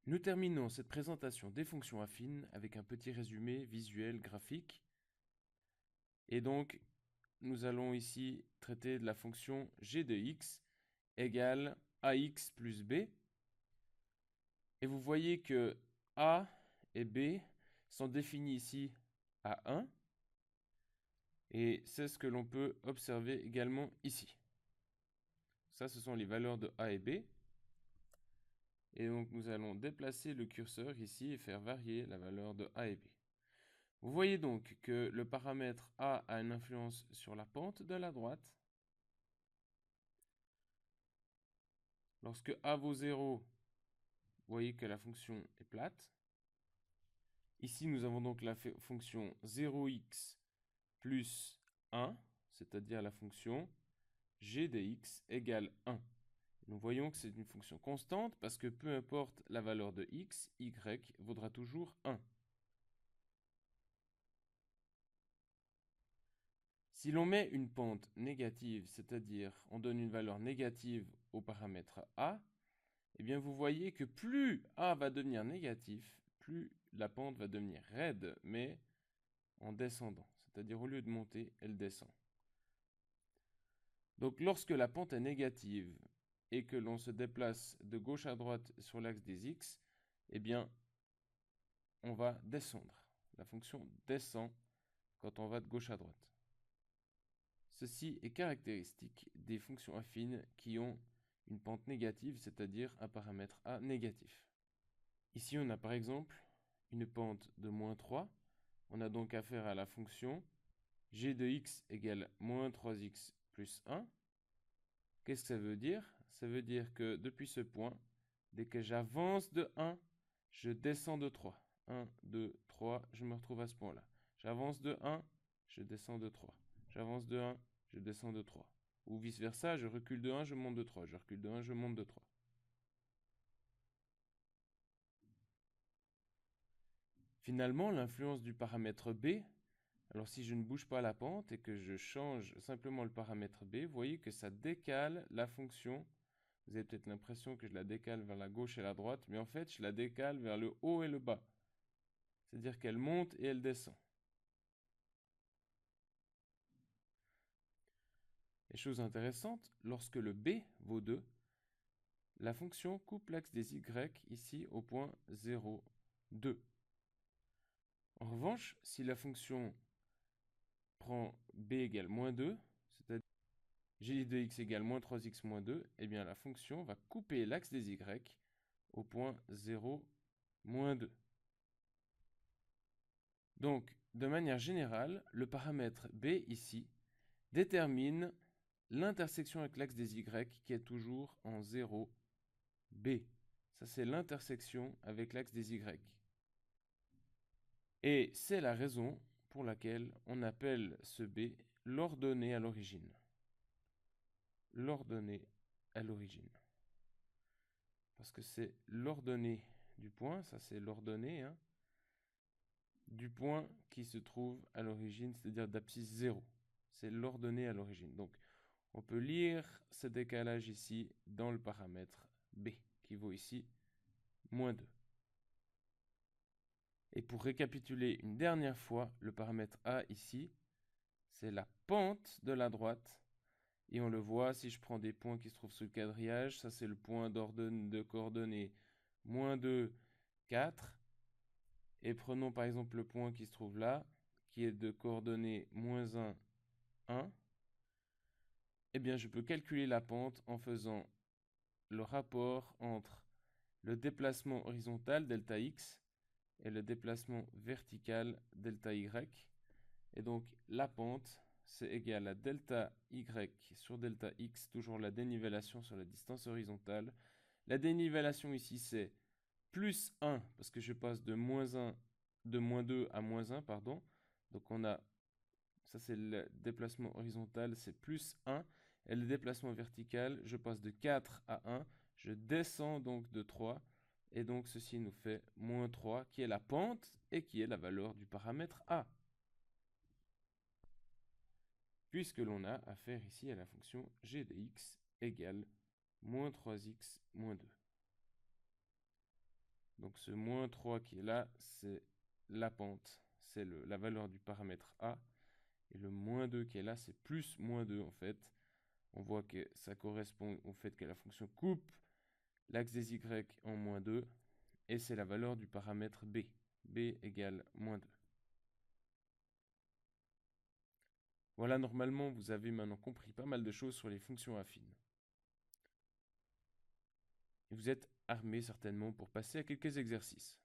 Nous terminons cette présentation des fonctions affines avec un petit résumé visuel graphique. Et donc, nous allons ici traiter de la fonction g de x égale ax plus b. Et vous voyez que a et b sont définis ici à 1. Et c'est ce que l'on peut observer également ici. Ça, ce sont les valeurs de a et b. Et donc, nous allons déplacer le curseur ici et faire varier la valeur de a et b. Vous voyez donc que le paramètre a une influence sur la pente de la droite. Lorsque a vaut 0, vous voyez que la fonction est plate. Ici, nous avons donc la fonction 0x plus 1, c'est-à-dire la fonction g de x égale 1. Nous voyons que c'est une fonction constante parce que peu importe la valeur de x, y vaudra toujours 1. Si l'on met une pente négative, c'est-à-dire on donne une valeur négative au paramètre a, eh bien vous voyez que plus a va devenir négatif, plus la pente va devenir raide, mais en descendant. C'est-à-dire au lieu de monter, elle descend. Donc lorsque la pente est négative et que l'on se déplace de gauche à droite sur l'axe des x, eh bien on va descendre. La fonction descend quand on va de gauche à droite. Ceci est caractéristique des fonctions affines qui ont une pente négative, c'est-à-dire un paramètre a négatif. Ici, on a par exemple une pente de moins 3. On a donc affaire à la fonction g de x égale moins 3x plus 1. Qu'est-ce que ça veut dire? Ça veut dire que depuis ce point, dès que j'avance de 1, je descends de 3. 1, 2, 3, je me retrouve à ce point-là. J'avance de 1, je descends de 3. J'avance de 1, je descends de 3. Ou vice-versa, je recule de 1, je monte de 3. Je recule de 1, je monte de 3. Finalement, l'influence du paramètre b, alors si je ne bouge pas la pente et que je change simplement le paramètre b, vous voyez que ça décale la fonction. Vous avez peut-être l'impression que je la décale vers la gauche et la droite, mais en fait, je la décale vers le haut et le bas. C'est-à-dire qu'elle monte et elle descend. Et chose intéressante, lorsque le b vaut 2, la fonction coupe l'axe des y ici au point 0, 2. En revanche, si la fonction prend b égale moins 2, c'est-à-dire g de x égale moins 3x moins 2, eh bien la fonction va couper l'axe des y au point 0, moins 2. Donc, de manière générale, le paramètre b ici détermine l'intersection avec l'axe des y qui est toujours en 0, b. Ça, c'est l'intersection avec l'axe des y. Et c'est la raison pour laquelle on appelle ce b l'ordonnée à l'origine. L'ordonnée à l'origine. Parce que c'est l'ordonnée du point, ça c'est l'ordonnée, hein, du point qui se trouve à l'origine, c'est-à-dire d'abscisse 0. C'est l'ordonnée à l'origine. Donc, on peut lire ce décalage ici dans le paramètre b, qui vaut ici moins 2. Et pour récapituler une dernière fois, le paramètre a ici, c'est la pente de la droite. Et on le voit si je prends des points qui se trouvent sous le quadrillage. Ça, c'est le point de coordonnées moins 2, 4. Et prenons par exemple le point qui se trouve là, qui est de coordonnées moins 1, 1. Eh bien, je peux calculer la pente en faisant le rapport entre le déplacement horizontal, delta x, et le déplacement vertical, delta y. Et donc, la pente, c'est égal à delta y sur delta x, toujours la dénivellation sur la distance horizontale. La dénivellation ici, c'est plus 1, parce que je passe de moins 2 à moins 1, pardon. Donc, on a, ça c'est le déplacement horizontal, c'est plus 1. Et le déplacement vertical, je passe de 4 à 1. Je descends donc de 3. Et donc, ceci nous fait moins 3, qui est la pente et qui est la valeur du paramètre a. Puisque l'on a affaire ici à la fonction g de x égale moins 3x moins 2. Donc ce moins 3 qui est là, c'est la pente, c'est la valeur du paramètre A. Et le moins 2 qui est là, c'est plus moins 2 en fait. On voit que ça correspond au fait que la fonction coupe l'axe des y en moins 2. Et c'est la valeur du paramètre b. b égale moins 2. Voilà, normalement, vous avez maintenant compris pas mal de choses sur les fonctions affines. Et vous êtes armé certainement pour passer à quelques exercices.